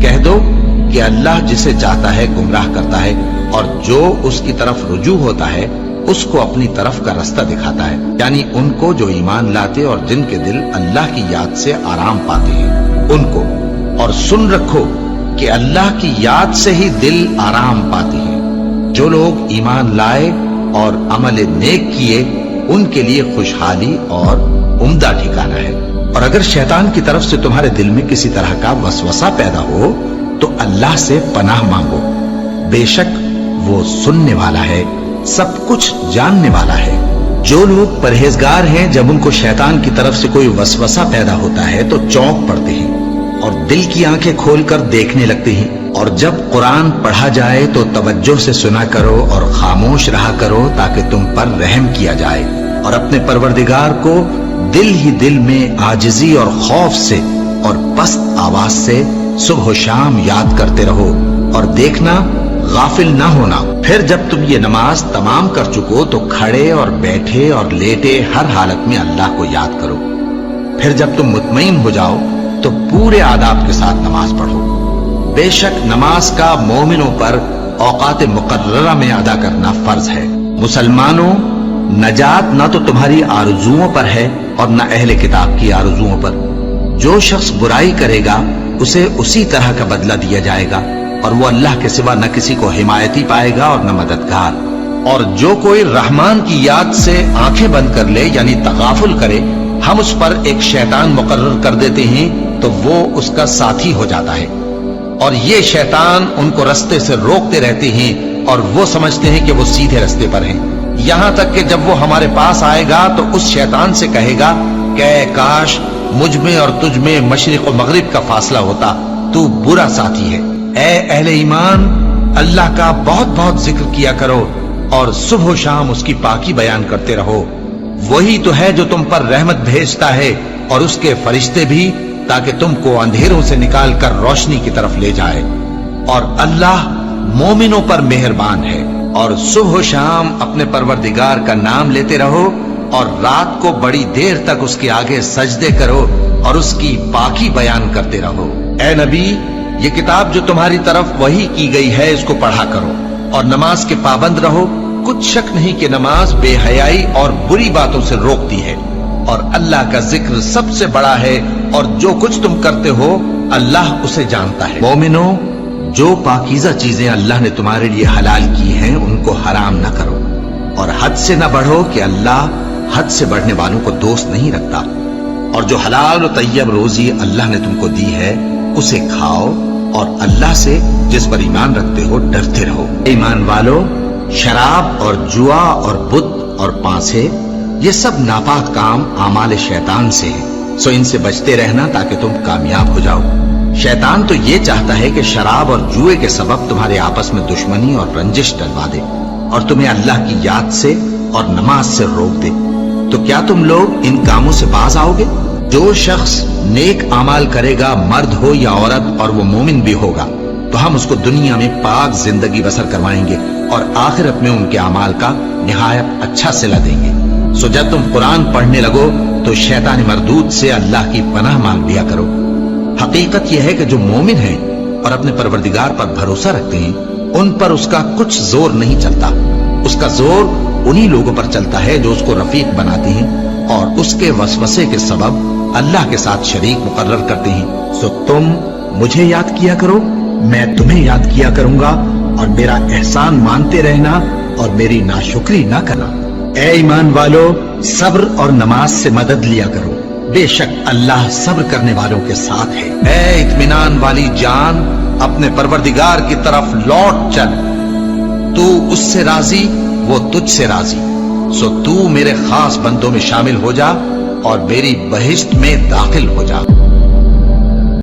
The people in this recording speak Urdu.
کہہ دو کہ اللہ جسے چاہتا ہے گمراہ کرتا ہے، اور جو اس کی طرف رجوع ہوتا ہے اس کو اپنی طرف کا رستہ دکھاتا ہے، یعنی ان کو جو ایمان لاتے اور جن کے دل اللہ کی یاد سے آرام پاتے ہیں ان کو۔ اور سن رکھو کہ اللہ کی یاد سے ہی دل آرام پاتے ہیں۔ جو لوگ ایمان لائے اور عمل نیک کیے ان کے لیے خوشحالی اور عمدہ ٹھکانہ ہے۔ اور اگر شیطان کی طرف سے تمہارے دل میں کسی طرح کا وسوسہ پیدا ہو تو اللہ سے پناہ مانگو، بے شک وہ سننے والا ہے، سب کچھ جاننے والا ہے۔ جو لوگ پرہیزگار ہیں جب ان کو شیطان کی طرف سے کوئی وسوسہ پیدا ہوتا ہے تو چونک پڑتے ہیں اور دل کی آنکھیں کھول کر دیکھنے لگتے ہیں، اور جب قرآن پڑھا جائے تو توجہ سے سنا کرو اور خاموش رہا کرو تاکہ تم پر رحم کیا جائے، اور اپنے پروردگار کو دل ہی دل میں عاجزی اور خوف سے اور پست آواز سے صبح و شام یاد کرتے رہو، اور دیکھنا غافل نہ ہونا۔ پھر جب تم یہ نماز تمام کر چکو تو کھڑے اور بیٹھے اور لیٹے ہر حالت میں اللہ کو یاد کرو۔ پھر جب تم مطمئن ہو جاؤ تو پورے آداب کے ساتھ نماز پڑھو۔ بے شک نماز کا مومنوں پر اوقات مقررہ میں ادا کرنا فرض ہے۔ مسلمانوں، نجات نہ تو تمہاری آرزوؤں پر ہے اور نہ اہل کتاب کی آرزوؤں پر۔ جو شخص برائی کرے گا اسے اسی طرح کا بدلہ دیا جائے گا، اور وہ اللہ کے سوا نہ کسی کو حمایتی پائے گا اور نہ مددگار۔ اور جو کوئی رحمان کی یاد سے آنکھیں بند کر لے یعنی تغافل کرے، ہم اس پر ایک شیطان مقرر کر دیتے ہیں تو وہ اس کا ساتھی ہو جاتا ہے، اور یہ شیطان ان کو رستے سے روکتے رہتے ہیں اور وہ سمجھتے ہیں کہ وہ سیدھے رستے پر ہیں، یہاں تک کہ جب وہ ہمارے پاس آئے گا تو اس شیطان سے کہے گا کہ اے کاش مجھ میں اور تجھ میں مشرق و مغرب کا فاصلہ ہوتا، تو برا ساتھی ہے۔ اے اہل ایمان، اللہ کا بہت بہت ذکر کیا کرو اور صبح و شام اس کی پاکی بیان کرتے رہو، وہی تو ہے جو تم پر رحمت بھیجتا ہے اور اس کے فرشتے بھی، تاکہ تم کو اندھیروں سے نکال کر روشنی کی طرف لے جائے۔ اور اللہ مومنوں پر مہربان ہے۔ اور صبح و شام اپنے پروردگار کا نام لیتے رہو، اور رات کو بڑی دیر تک اس کے آگے سجدے کرو اور اس کی پاکی بیان کرتے رہو۔ اے نبی، یہ کتاب جو تمہاری طرف وحی کی گئی ہے اس کو پڑھا کرو، اور نماز کے پابند رہو۔ کچھ شک نہیں کہ نماز بے حیائی اور بری باتوں سے روکتی ہے، اور اللہ کا ذکر سب سے بڑا ہے، اور جو کچھ تم کرتے ہو اللہ اسے جانتا ہے۔ مومنو، جو پاکیزہ چیزیں اللہ نے تمہارے لیے حلال کی ہیں ان کو حرام نہ کرو، اور حد سے نہ بڑھو کہ اللہ حد سے بڑھنے والوں کو دوست نہیں رکھتا، اور جو حلال و طیب روزی اللہ نے تم کو دی ہے اسے کھاؤ، اور اللہ سے جس پر ایمان رکھتے ہو ڈرتے رہو۔ ایمان والو، شراب اور جوا اور بت اور پانسے یہ سب ناپاک کام اعمال شیطان سے ہیں، سو ان سے بچتے رہنا تاکہ تم کامیاب ہو جاؤ۔ شیطان تو یہ چاہتا ہے کہ شراب اور جوئے کے سبب تمہارے آپس میں دشمنی اور رنجش ڈلوا دے، اور تمہیں اللہ کی یاد سے اور نماز سے روک دے۔ تو کیا تم لوگ ان کاموں سے باز آؤ گے؟ جو شخص نیک اعمال کرے گا، مرد ہو یا عورت، اور وہ مومن بھی ہوگا، تو ہم اس کو دنیا میں پاک زندگی بسر کروائیں گے اور آخرت میں ان کے اعمال کا نہایت اچھا صلہ دیں گے۔ سو جب تم قرآن پڑھنے لگو تو شیطان مردود سے اللہ کی پناہ مانگ لیا کرو۔ حقیقت یہ ہے کہ جو مومن ہیں اور اپنے پروردگار پر بھروسہ رکھتے ہیں ان پر اس کا کچھ زور نہیں چلتا، اس کا زور انہی لوگوں پر چلتا ہے جو اس کو رفیق بناتے ہیں اور اس کے وسوسے کے سبب اللہ کے ساتھ شریک مقرر کرتے ہیں۔ سو تم مجھے یاد کیا کرو، میں تمہیں یاد کیا کروں گا، اور میرا احسان مانتے رہنا اور میری ناشکری نہ کرنا۔ اے ایمان والو، صبر اور نماز سے مدد لیا کرو، بے شک اللہ صبر کرنے والوں کے ساتھ ہے۔ اے اطمینان والی جان، اپنے پروردگار کی طرف لوٹ چل، تو اس سے راضی وہ تجھ سے راضی، سو تو میرے خاص بندوں میں شامل ہو جا اور میری بہشت میں داخل ہو جا۔